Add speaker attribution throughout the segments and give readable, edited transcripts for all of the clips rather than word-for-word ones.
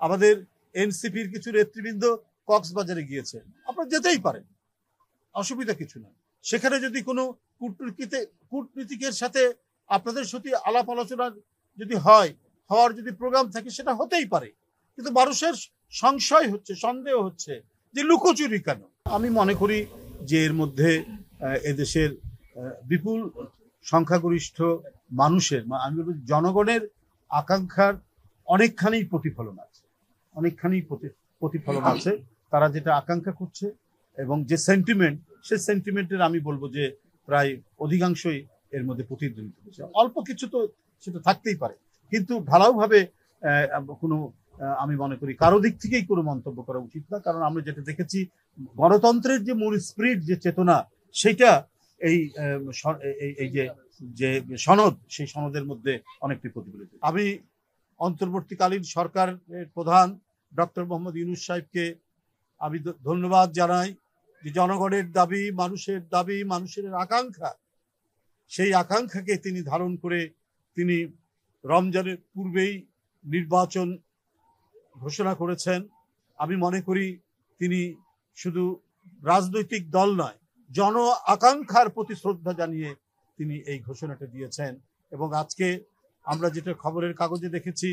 Speaker 1: আমাদের এনসিপির কিছু নেতৃবৃন্দ কক্সবাজারে গিয়েছেন, আপনারা যেতেই পারেন, অসুবিধা কিছু না। সেখানে যদি কোনো কূটনীতিকের সাথে আপনাদের সাথে আলাপ আলোচনা যদি হওয়ার যদি প্রোগ্রাম থাকে, সেটা হতেই পারে। কিন্তু মানুষের সংশয় হচ্ছে, সন্দেহ হচ্ছে যে লুকোচুরি কেন। আমি মনে করি যে এর মধ্যে এদেশের বিপুল সংখ্যাগরিষ্ঠ মানুষের, আমি বলব জনগণের আকাঙ্ক্ষার অনেকখানি প্রতিফলন আছে, তারা যেটা আকাঙ্ক্ষা করছে এবং যে সেন্টিমেন্ট, সেই সেন্টিমেন্টের আমি বলবো যে প্রায় অধিকাংশই এর মধ্যে প্রতিধ্বনিত হচ্ছে। অল্প কিছু তো সেটা থাকতেই পারে, কিন্তু ঢালাওভাবে কোনো আমি মনে করি কারো দিক থেকেই কোনো মন্তব্য করা উচিত না। কারণ আমরা যেটা দেখেছি, গণতন্ত্রের যে মূল স্পিরিট, যে চেতনা, সেটা এই যে সনদ, সেই সনদের মধ্যে অনেকটি প্রতিফলিত। আমি অন্তর্বর্তীকালীন সরকারের প্রধান ডক্টর মোহাম্মদ ইউনূস সাহেবকে আমি ধন্যবাদ জানাই যে জনগণের দাবি, মানুষের আকাঙ্ক্ষা, সেই আকাঙ্ক্ষাকে তিনি ধারণ করে তিনি রমজানের পূর্বেই নির্বাচন ঘোষণা করেছেন। আমি মনে করি তিনি শুধু রাজনৈতিক দল নয়, জন আকাঙ্ক্ষার প্রতি শ্রদ্ধা জানিয়ে তিনি এই ঘোষণাটা দিয়েছেন। এবং আজকে আমরা যেটা খবরের কাগজে দেখেছি,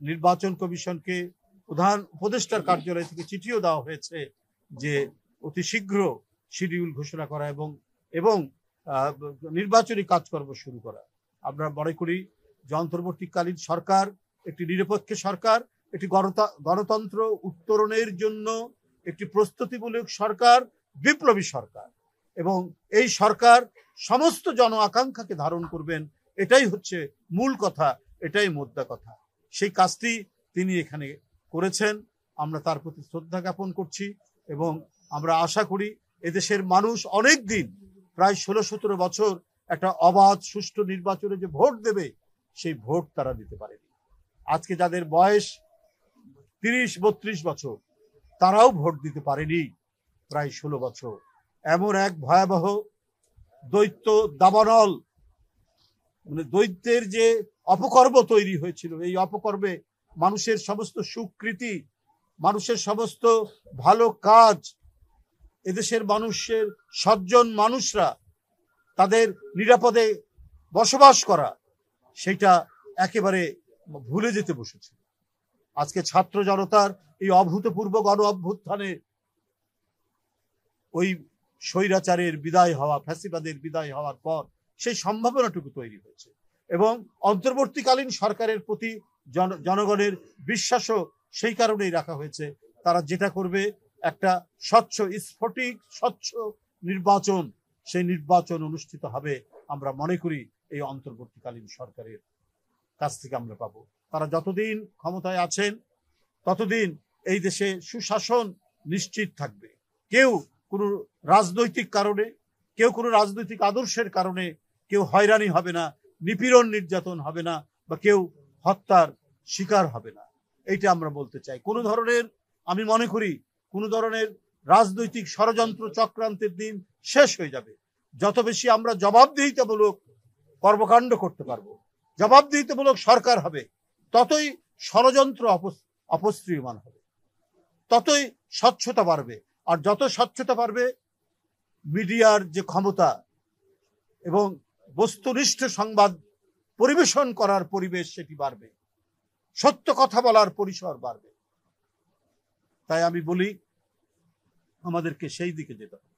Speaker 1: নির্বাচন কমিশনকে প্রধান উপদেষ্টার কার্যালয় থেকে চিঠিও দেওয়া হয়েছে যে অতি শীঘ্র শিডিউল ঘোষণা করা এবং নির্বাচনী কাজকর্ম শুরু করা। আমরা মনে করি যে অন্তর্বর্তীকালীন সরকার একটি নিরপেক্ষ সরকার, একটি গণতন্ত্র উত্তরণের জন্য একটি প্রস্তুতিমূলক সরকার, বিপ্লবী সরকার, এবং এই সরকার সমস্ত জন আকাঙ্ক্ষাকে ধারণ করবেন, এটাই হচ্ছে মূল কথা, এটাই মোদ্দা কথা। সেই কাজটি তিনি এখানে করেছেন, আমরা তার প্রতি শ্রদ্ধা জ্ঞাপন করছি এবং আমরা আশা করি এদেশের মানুষ অনেক দিন, প্রায় 16-17 বছর একটা অবাধ সুষ্ঠু নির্বাচনে যে ভোট দেবে, সেই ভোট তারা দিতে পারেনি। আজকে যাদের বয়স 30-32 বছর, তারাও ভোট দিতে পারেনি প্রায় 16 বছর। এমন এক ভয়াবহ দৈত্য দাবানল, মানে দৈত্যের যে অপকর্ম তৈরি হয়েছিল, এই অপকর্মে মানুষের সমস্ত সুকৃতি, মানুষের সমস্ত ভালো কাজ, এদেশের মানুষের সজ্জন মানুষরা তাদের নিরাপদে বসবাস করা, সেটা একেবারে ভুলে যেতে বসেছে। আজকে ছাত্র জনতার এই অভূতপূর্ব গণ অভ্যুত্থানে ওই স্বৈরাচারের বিদায় হওয়া, ফ্যাসিবাদের বিদায় হওয়ার পর সেই সম্ভাবনাটুকু তৈরি হয়েছে এবং অন্তর্বর্তীকালীন সরকারের প্রতি জনগণের বিশ্বাসও সেই কারণেই রাখা হয়েছে। তারা যেটা করবে, একটা স্ফটিক স্বচ্ছ নির্বাচন, সেই নির্বাচন অনুষ্ঠিত হবে। আমরা মনে করি এই অন্তর্বর্তীকালীন সরকারের কাছ থেকে আমরা পাবো। তারা যতদিন ক্ষমতায় আছেন, ততদিন এই দেশে সুশাসন নিশ্চিত থাকবে। কেউ কোনো রাজনৈতিক কারণে, কেউ কোনো রাজনৈতিক আদর্শের কারণে কেউ হয়রানি হবে না, নিপীড়ন নির্যাতন হবে না, বা কেউ হত্যার শিকার হবে না। এইটা আমরা বলতে চাই। কোনো ধরনের, আমি মনে করি কোনো ধরনের রাজনৈতিক ষড়যন্ত্র চক্রান্তের দিন শেষ হয়ে যাবে। যত বেশি আমরা জবাবদিহিতামূলক কর্মকাণ্ড করতে পারবো, জবাবদিহিতামূলক সরকার হবে, ততই ষড়যন্ত্র অপস্ত্রিয়মান হবে, ততই স্বচ্ছতা বাড়বে। আর যত স্বচ্ছতা বাড়বে, মিডিয়ার যে ক্ষমতা এবং বস্তুনিষ্ঠ সংবাদ পরিবেশন করার পরিবেশ, সেটি বাড়বে, সত্য কথা বলার পরিসর বাড়বে। তাই আমি বলি, আমাদেরকে সেই দিকে যেতে হবে।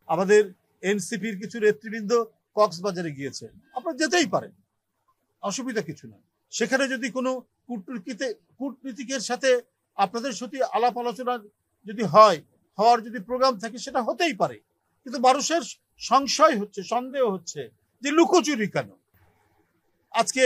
Speaker 1: আমাদের এনসিপির কিছু নেতৃবৃন্দ কক্সবাজারে গিয়েছেন, আপনারা যেতেই পারেন, অসুবিধা কিছু না। সেখানে যদি কোনো কূটনীতিকের সাথে আপনাদের সাথে আলাপ আলোচনা যদি হওয়ার যদি প্রোগ্রাম থাকে, সেটা হতেই পারে। কিন্তু মানুষের সংশয় হচ্ছে, সন্দেহ হচ্ছে যে লুকোচুরি কেন। আজকে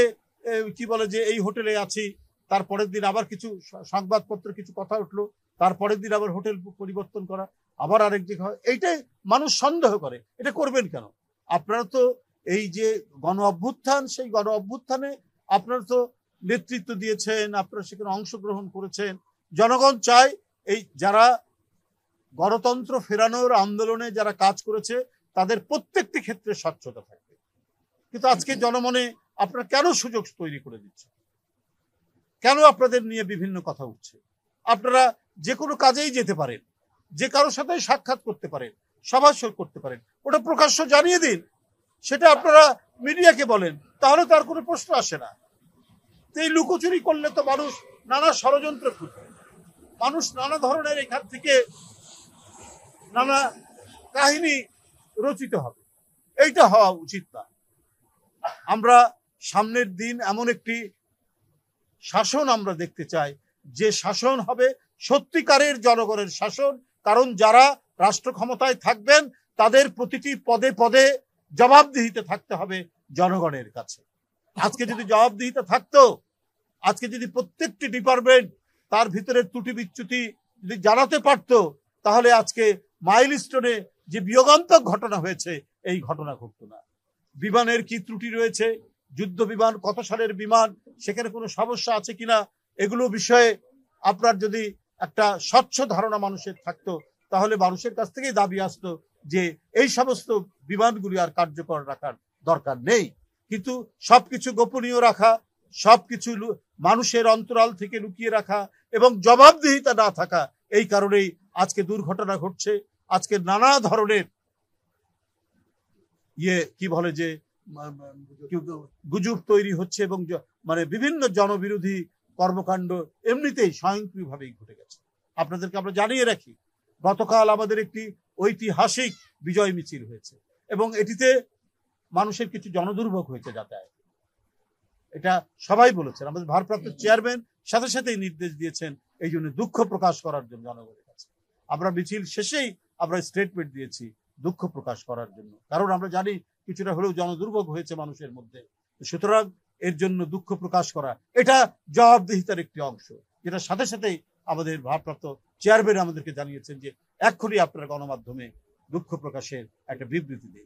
Speaker 1: কি বলে যে এই হোটেলে আছি, তারপরের দিন আবার কিছু সংবাদপত্র কিছু কথা উঠলো, তারপরের দিন আবার হোটেল পরিবর্তন করা, আবার আরেক জায়গা হয়। এইটাই মানুষ সন্দেহ করে। এটা করবেন কেন? আপনারা তো এই যে গণ অভ্যুত্থান, সেই গণ অভ্যুত্থানে আপনারা তো নেতৃত্ব দিয়েছেন, আপনারা সেখানে অংশগ্রহণ করেছেন। জনগণ চায় এই যারা গণতন্ত্র ফেরানোর আন্দোলনে যারা কাজ করেছে, তাদের প্রত্যেকটি ক্ষেত্রে স্বচ্ছতা থাকবে। কিন্তু আজকে জনমনে আপনারা কেন সুযোগ তৈরি করে দিচ্ছেন? কেন আপনাদের নিয়ে বিভিন্ন কথা উঠছে? আপনারা যে কোনো কাজেই যেতে পারেন, যে কারোর সাথে সাক্ষাৎ করতে পারেন, সভা করতে পারেন, ওটা প্রকাশ্য জানিয়ে দিন। সেটা আপনারা মিডিয়াকে বলেন, তাহলে তার কোনো প্রশ্ন আসে না। তো এই লুকোচুরি করলে তো মানুষ নানা ষড়যন্ত্র খুঁজবে, মানুষ নানা ধরনের এখান থেকে নানা কাহিনী রচিত হবে। এইটা হওয়া উচিত না। আমরা সামনের দিন এমন একটি শাসন আমরা দেখতে চাই, যে শাসন হবে সত্যিকারের জনগণের শাসন। কারণ যারা রাষ্ট্র ক্ষমতায় থাকবেন তাদের প্রতিটি পদে পদে জবাবদিহিতে থাকতে হবে জনগণের কাছে। আজকে যদি জবাবদিহিতা থাকতো, আজকে যদি প্রত্যেকটি ডিপার্টমেন্ট তার ভিতরে ত্রুটি বিচ্যুতি যদি জানাতে পারত, তাহলে আজকে মাইলস্টোনে যে বিয়োগান্তক ঘটনা হয়েছে এই ঘটনা ঘটতো না। বিমানের কি ত্রুটি রয়েছে, যুদ্ধ বিমান কত সালের বিমান, সেখানে কোনো সমস্যা আছে কিনা, এগুলো বিষয়ে আপনার যদি একটা স্বচ্ছ ধারণা মানুষের থাকতো, তাহলে মানুষের কাছ থেকেই দাবি আসতো যে এই সমস্ত বিমানগুলি আর কার্যকর রাখার দরকার নেই। কিন্তু সবকিছু গোপনীয় রাখা, সবকিছু মানুষের অন্তরাল থেকে লুকিয়ে রাখা এবং জবাবদিহিতা না থাকা, এই কারণেই আজকে দুর্ঘটনা ঘটছে। আজকে নানা ধরনের কি বলে যে গুজব তৈরি হচ্ছে এবং মানে বিভিন্ন জনবিরোধী কর্মকাণ্ড এমনিতেই স্বয়ংক্রিয়ভাবেই ঘটে গেছে। আপনাদেরকে আমরা জানিয়ে রাখি, গতকাল আমাদের একটি ঐতিহাসিক বিজয় মিছিল হয়েছে এবং এটিতে মানুষের কিছু জনদুর্ভোগ হয়েছে যাতায়াত। এটা সবাই বলেছেন, আমাদের ভারপ্রাপ্ত চেয়ারম্যান সাথে সাথেই নির্দেশ দিয়েছেন এই জন্য দুঃখ প্রকাশ করার জন্য জনগণের কাছে। আমরা মিছিল শেষেই আমরা স্টেটমেন্ট দিয়েছি দুঃখ প্রকাশ করার জন্য, কারণ আমরা জানি কিছুটা হলেও জনদুর্ভোগ হয়েছে মানুষের মধ্যে। সুতরাং এর জন্য দুঃখ প্রকাশ করা এটা জবাবদিহিতার একটি অংশ, যেটা সাথে সাথেই আমাদের ভারপ্রাপ্ত চেয়ারম্যান আমাদেরকে জানিয়েছেন যে এক্ষুনি আপনারা গণমাধ্যমে দুঃখ প্রকাশের একটা বিবৃতি দিন।